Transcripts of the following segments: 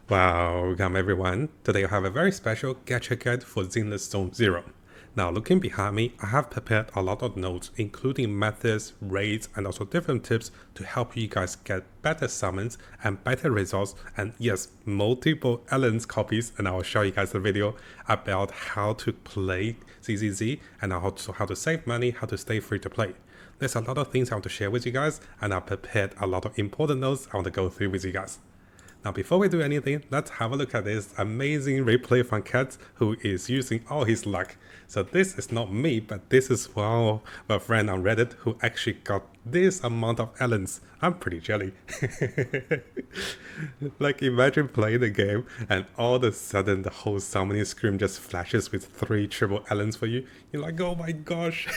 Welcome everyone. Today I have a very special Gatcha guide for Zenless Zone 0. Now looking behind me, I have prepared a lot of notes including methods, raids and also different tips to help you guys get better summons and better results and yes, multiple Ellen's copies, and I will show you guys a video about how to play ZZZ and also how to save money, how to stay free to play. There's a lot of things I want to share with you guys and I prepared a lot of important notes I want to go through with you guys. Now before we do anything, let's have a look at this amazing replay from Cat who is using all his luck. So this is not me, but this is one of a friend on Reddit who actually got this amount of Ellens. I'm pretty jelly. Like imagine playing the game and all of a sudden the whole summoning screen just flashes with 3 triple Ellens for you. You're like, oh my gosh.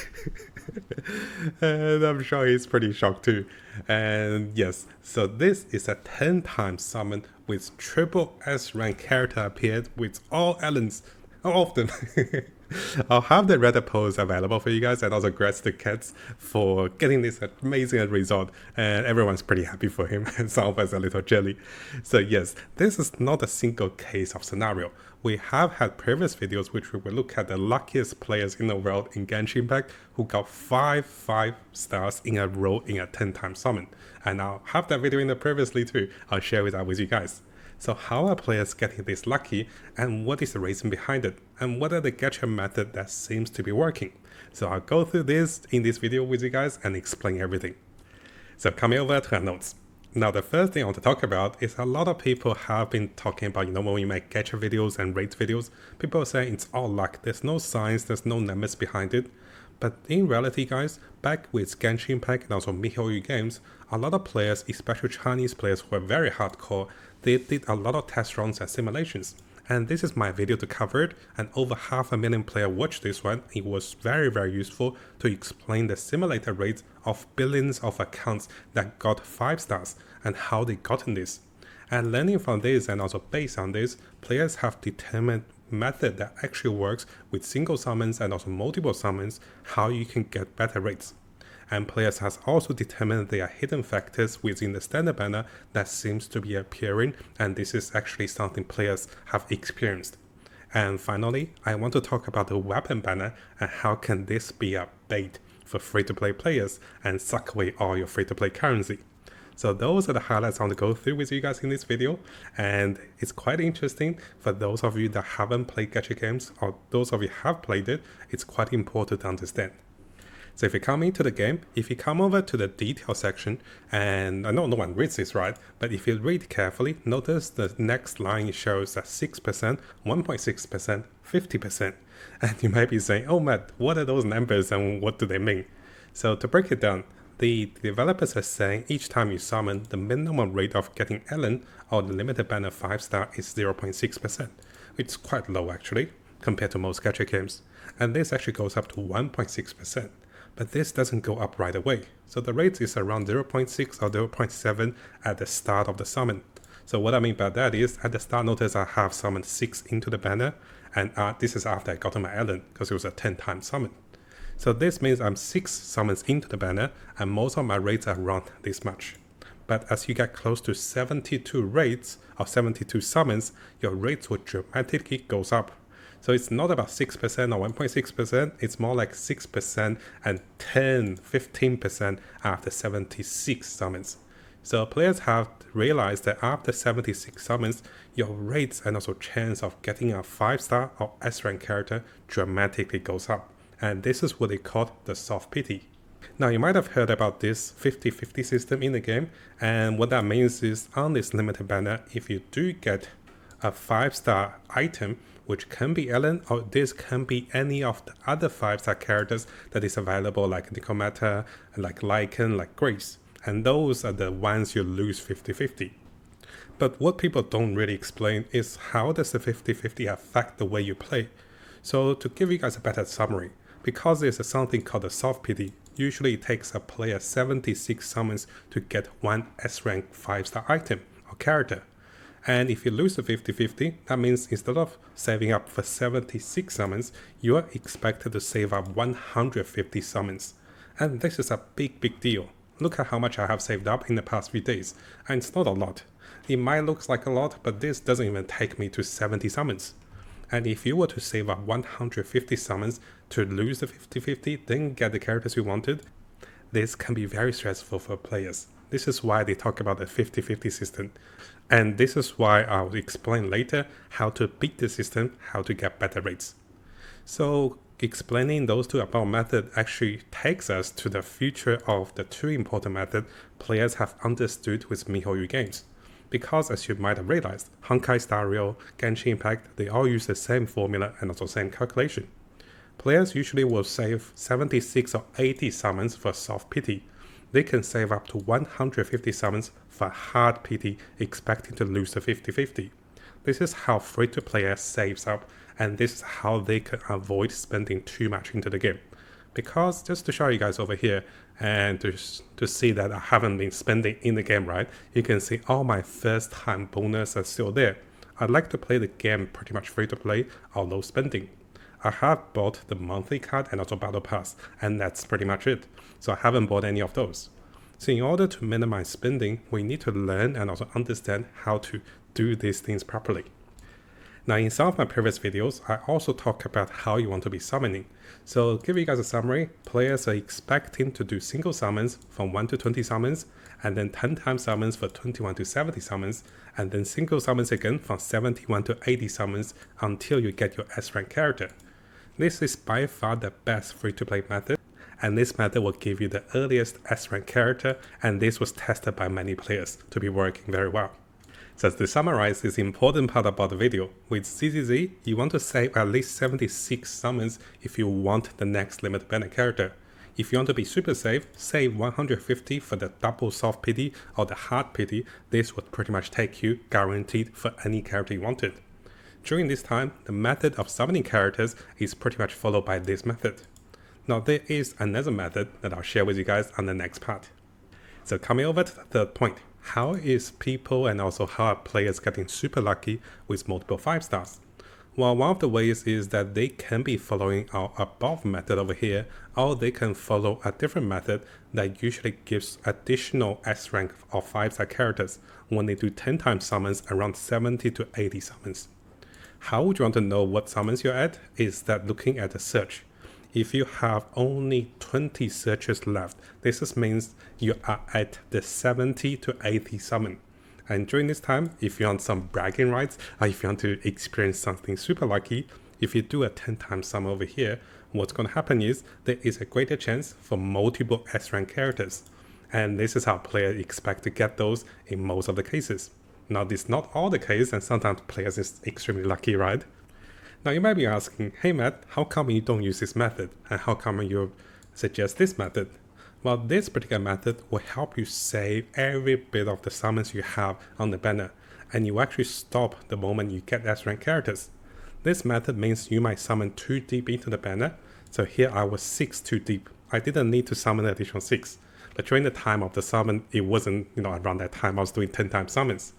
And I'm sure he's pretty shocked too. And yes, so this is a 10 times summon with triple S rank character appeared with all Ellens. How often? I'll have the Reddit post available for you guys, and also congrats to Cats for getting this amazing result, and everyone's pretty happy for him and some of us a little jelly. So yes, this is not a single case of scenario. We have had previous videos which we will look at the luckiest players in the world in Genshin Impact who got 5 stars in a row in a 10 times summon, and I'll have that video in the previously too. I'll share that with you guys. So how are players getting this lucky, and what is the reason behind it, and what are the Gatcha method that seems to be working? So I'll go through this in this video with you guys and explain everything. So coming over to our notes. Now the first thing I want to talk about is a lot of people have been talking about, when we make Gatcha videos and raid videos, people are saying it's all luck, there's no science, there's no numbers behind it. But in reality guys, back with Genshin Impact and also miHoYo games, a lot of players, especially Chinese players who are very hardcore, they did a lot of test runs and simulations. And this is my video to cover it, and over 500,000 players watched this one. It was very useful to explain the simulator rates of billions of accounts that got 5 stars and how they gotten this. And learning from this and also based on this, players have determined method that actually works with single summons and also multiple summons, how you can get better rates. And players has also determined there are hidden factors within the standard banner that seems to be appearing, and this is actually something players have experienced. And finally, I want to talk about the weapon banner and how can this be a bait for free-to-play players and suck away all your free-to-play currency. So those are the highlights I want to go through with you guys in this video, and it's quite interesting for those of you that haven't played Gacha games, or those of you have played it, it's quite important to understand. So if you come into the game, if you come over to the detail section, and I know no one reads this right, but if you read carefully, notice the next line shows that 6%, 1.6%, 50%. And you might be saying, oh Matt, what are those numbers and what do they mean? So to break it down, the developers are saying each time you summon, the minimum rate of getting Ellen or the limited banner 5 star is 0.6%. It's quite low actually, compared to most Gacha games. And this actually goes up to 1.6%. But this doesn't go up right away. So the rate is around 0.6 or 0.7 at the start of the summon. So what I mean by that is, at the start notice I have summoned 6 into the banner, and this is after I got my Ellen, because it was a 10 times summon. So this means I'm 6 summons into the banner, and most of my rates are around this much. But as you get close to 72 raids or 72 summons, your rates will dramatically goes up. So it's not about 6% or 1.6%, it's more like 6% and 10, 15% after 76 summons. So players have realized that after 76 summons, your rates and also chance of getting a 5 star or S rank character dramatically goes up. And this is what they call the soft pity. Now you might have heard about this 50-50 system in the game, and what that means is on this limited banner, if you do get a 5 star item, which can be Ellen or this can be any of the other 5 star characters that is available like Nicomata, like Lycan, like Grace, and those are the ones you lose 50-50. But what people don't really explain is how does the 50-50 affect the way you play. So to give you guys a better summary, because there's something called a soft pity, usually it takes a player 76 summons to get one S rank 5 star item or character. And if you lose the 50-50, that means instead of saving up for 76 summons, you are expected to save up 150 summons. And this is a big deal. Look at how much I have saved up in the past few days, and it's not a lot. It might look like a lot, but this doesn't even take me to 70 summons. And if you were to save up 150 summons to lose the 50-50, then get the characters you wanted, this can be very stressful for players. This is why they talk about the 50-50 system. And this is why I'll explain later how to beat the system, how to get better rates. So explaining those two above methods actually takes us to the future of the two important methods players have understood with MiHoYo games. Because as you might have realized, Honkai Star Rail, Genshin Impact, they all use the same formula and also same calculation. Players usually will save 76 or 80 summons for soft pity. They can save up to 150 summons for hard pity, expecting to lose the 50-50. This is how free-to-play saves up, and this is how they can avoid spending too much into the game. Because just to show you guys over here, and to see that I haven't been spending in the game, right? You can see all my first time bonus are still there. I like to play the game pretty much free-to-play or low spending. I have bought the monthly card and also battle pass, and that's pretty much it. So I haven't bought any of those. So in order to minimize spending, we need to learn and also understand how to do these things properly. Now in some of my previous videos, I also talk about how you want to be summoning. So give you guys a summary, players are expecting to do single summons from 1 to 20 summons, and then 10 times summons for 21 to 70 summons, and then single summons again from 71 to 80 summons until you get your S rank character. This is by far the best free-to-play method, and this method will give you the earliest S rank character, and this was tested by many players to be working very well. So to summarize this important part about the video, with ZZZ, you want to save at least 76 summons if you want the next limited banner character. If you want to be super safe, save 150 for the double soft pity or the hard pity. This would pretty much take you guaranteed for any character you wanted. During this time, the method of summoning characters is pretty much followed by this method. Now there is another method that I'll share with you guys on the next part. So coming over to the third point, how is people and also how are players getting super lucky with multiple 5 stars? Well, one of the ways is that they can be following our above method over here, or they can follow a different method that usually gives additional S rank or 5-star characters when they do 10 times summons around 70 to 80 summons. How would you want to know what summons you're at? Is that looking at the search. If you have only 20 searches left, this means you are at the 70 to 80 summon. And during this time, if you want some bragging rights, or if you want to experience something super lucky, if you do a 10 times summon over here, what's going to happen is there is a greater chance for multiple S rank characters. And this is how players expect to get those in most of the cases. Now, this is not all the case, and sometimes players is extremely lucky, right? Now, you might be asking, hey Matt, how come you don't use this method? And how come you suggest this method? Well, this particular method will help you save every bit of the summons you have on the banner, and you actually stop the moment you get S rank characters. This method means you might summon too deep into the banner. So here I was 6 too deep. I didn't need to summon an additional 6. But during the time of the summon, it wasn't, around that time I was doing 10 times summons.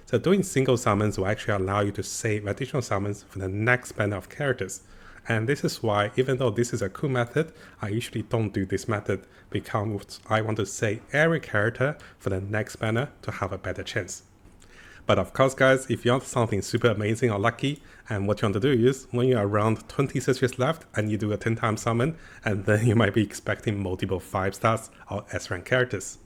So doing single summons will actually allow you to save additional summons for the next banner of characters. And this is why, even though this is a cool method, I usually don't do this method because I want to save every character for the next banner to have a better chance. But of course, guys, if you want something super amazing or lucky, and what you want to do is, when you're around 20 searches left and you do a 10 times summon, and then you might be expecting multiple 5 stars or S rank characters.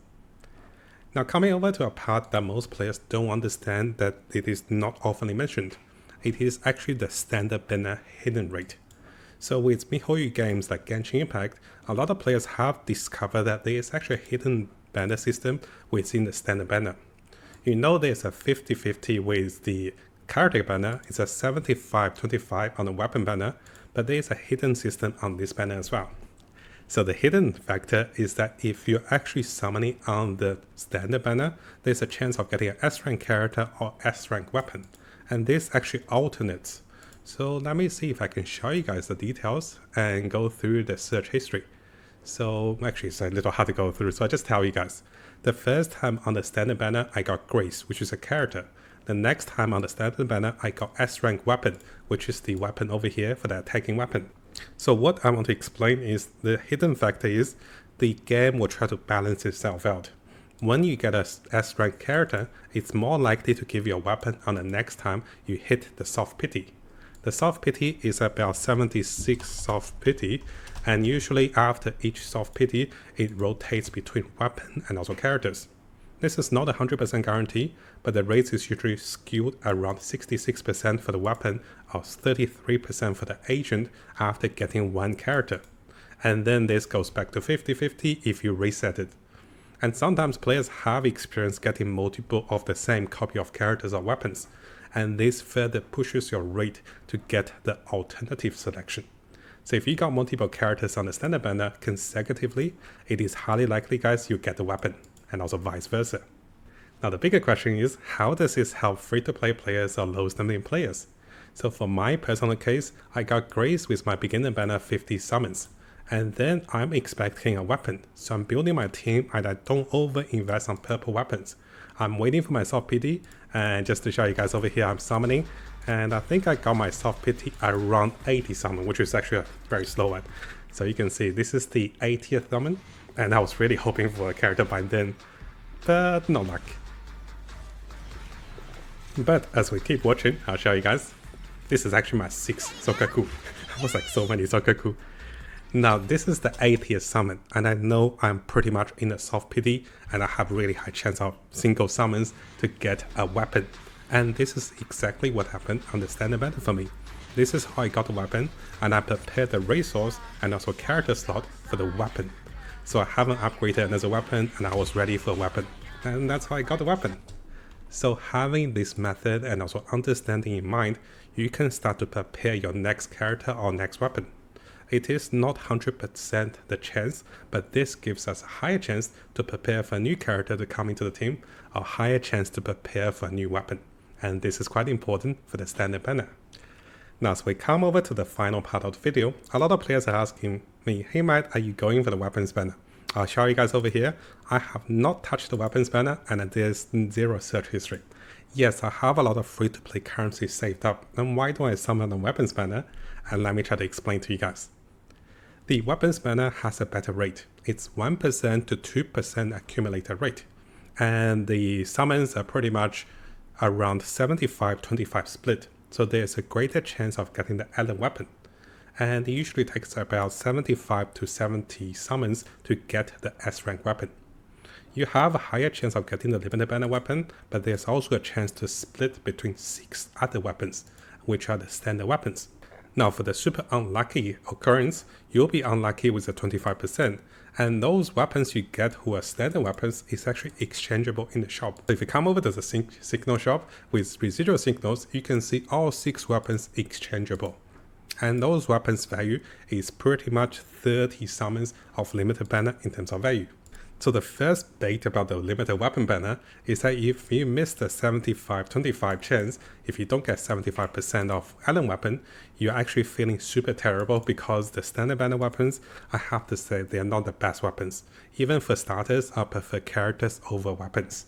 Now coming over to a part that most players don't understand, that it is not often mentioned. It is actually the standard banner hidden rate. So with MiHoYo games like Genshin Impact, a lot of players have discovered that there is actually a hidden banner system within the standard banner. There's a 50-50 with the character banner, it's a 75-25 on the weapon banner, but there is a hidden system on this banner as well. So the hidden factor is that if you're actually summoning on the standard banner, there's a chance of getting an S rank character or S rank weapon. And this actually alternates. So let me see if I can show you guys the details and go through the search history. So actually it's a little hard to go through, so I'll just tell you guys. The first time on the standard banner, I got Grace, which is a character. The next time on the standard banner, I got S rank weapon, which is the weapon over here for the attacking weapon. So what I want to explain is the hidden factor is the game will try to balance itself out. When you get a S rank character, it's more likely to give you a weapon on the next time you hit the soft pity. The soft pity is about 76 soft pity, and usually after each soft pity, it rotates between weapon and also characters. This is not a 100% guarantee, but the rate is usually skewed around 66% for the weapon or 33% for the agent after getting one character. And then this goes back to 50-50 if you reset it. And sometimes players have experienced getting multiple of the same copy of characters or weapons, and this further pushes your rate to get the alternative selection. So if you got multiple characters on the standard banner consecutively, it is highly likely, guys, you get the weapon, and also vice versa. Now the bigger question is, how does this help free-to-play players or low-standing players? So for my personal case, I got Grace with my beginner banner 50 summons, and then I'm expecting a weapon, so I'm building my team and I don't over-invest on purple weapons. I'm waiting for my soft pity, and just to show you guys over here, I'm summoning, and I think I got my soft pity around 80 summon, which is actually a very slow one. So you can see this is the 80th summon, and I was really hoping for a character by then, but no luck. But as we keep watching, I'll show you guys. This is actually my 6th Sokaku. I was like so many Sokaku. Now this is the 80th summon, and I know I'm pretty much in a soft pity, and I have really high chance of single summons to get a weapon. And this is exactly what happened on the standard banner for me. This is how I got the weapon, and I prepared the resource and also character slot for the weapon. So I haven't upgraded another weapon, and I was ready for a weapon. And that's how I got the weapon. So having this method and also understanding in mind, you can start to prepare your next character or next weapon. It is not 100% the chance, but this gives us a higher chance to prepare for a new character to come into the team, or a higher chance to prepare for a new weapon. And this is quite important for the standard banner. Now as we come over to the final part of the video, a lot of players are asking me, hey Matt, are you going for the weapons banner? I'll show you guys over here. I have not touched the weapons banner, and there's 0 search history. Yes, I have a lot of free-to-play currency saved up, and why do I summon the weapons banner? And let me try to explain to you guys. The weapons banner has a better rate. It's 1% to 2% accumulated rate. And the summons are pretty much around 75-25 split. So there's a greater chance of getting the Allen weapon. And it usually takes about 75 to 70 summons to get the S rank weapon. You have a higher chance of getting the limited banner weapon, but there's also a chance to split between 6 other weapons, which are the standard weapons. Now for the super unlucky occurrence, you'll be unlucky with the 25%, and those weapons you get who are standard weapons is actually exchangeable in the shop. So if you come over to the signal shop with residual signals, you can see all 6 weapons exchangeable. And those weapons value is pretty much 30 summons of limited banner in terms of value. So the first bait about the limited weapon banner is that if you miss the 75-25 chance, if you don't get 75% of Allen weapon, you're actually feeling super terrible, because the standard banner weapons, I have to say, they're not the best weapons. Even for starters, I prefer characters over weapons.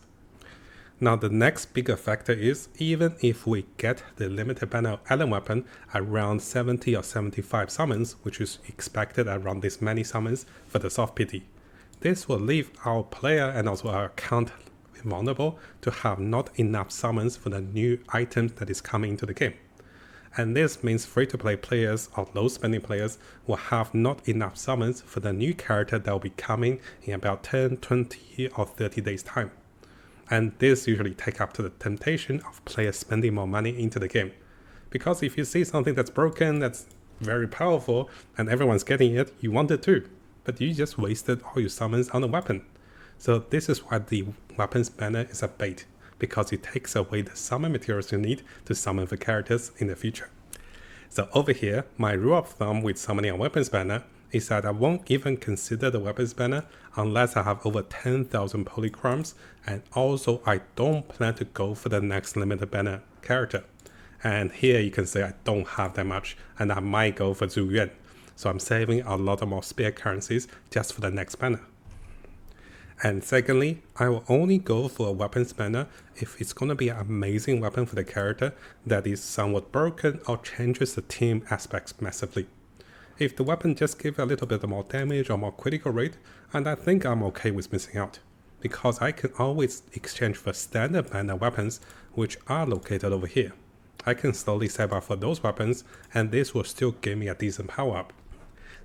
Now the next bigger factor is, even if we get the limited banner Allen weapon around 70 or 75 summons, which is expected around this many summons for the soft pity, this will leave our player and also our account vulnerable to have not enough summons for the new items that is coming into the game. And this means free-to-play players or low-spending players will have not enough summons for the new character that will be coming in about 10, 20 or 30 days time. And this usually take up to the temptation of players spending more money into the game. Because if you see something that's broken, that's very powerful, and everyone's getting it, you want it too. But you just wasted all your summons on the weapon. So this is why the weapons banner is a bait, because it takes away the summon materials you need to summon the characters in the future. So over here, my rule of thumb with summoning a weapons banner is that I won't even consider the weapons banner unless I have over 10,000 polychromes, and also I don't plan to go for the next limited banner character. And here you can say I don't have that much, and I might go for Zhu Yuan. So I'm saving a lot of more spare currencies just for the next banner. And secondly, I will only go for a weapons banner if it's going to be an amazing weapon for the character that is somewhat broken or changes the team aspects massively. If the weapon just gives a little bit more damage or more critical rate, and I think I'm okay with missing out. because I can always exchange for standard banner weapons, which are located over here. I can slowly save up for those weapons, and this will still give me a decent power up.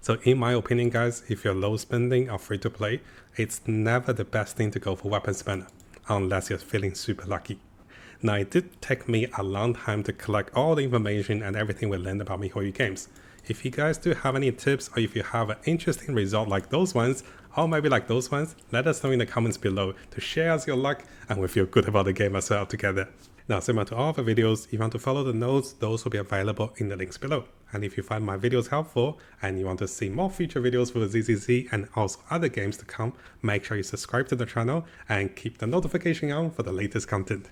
So in my opinion guys, if you're low spending or free to play, it's never the best thing to go for weapons banner, unless you're feeling super lucky. Now it did take me a long time to collect all the information and everything we learned about MiHoYo games. If you guys do have any tips, or if you have an interesting result like those ones, or maybe like those ones, let us know in the comments below to share us your luck and we feel good about the game as well together. Now similar to all of the videos, if you want to follow the notes, those will be available in the links below. And if you find my videos helpful and you want to see more future videos for ZZZ and also other games to come, make sure you subscribe to the channel and keep the notification on for the latest content.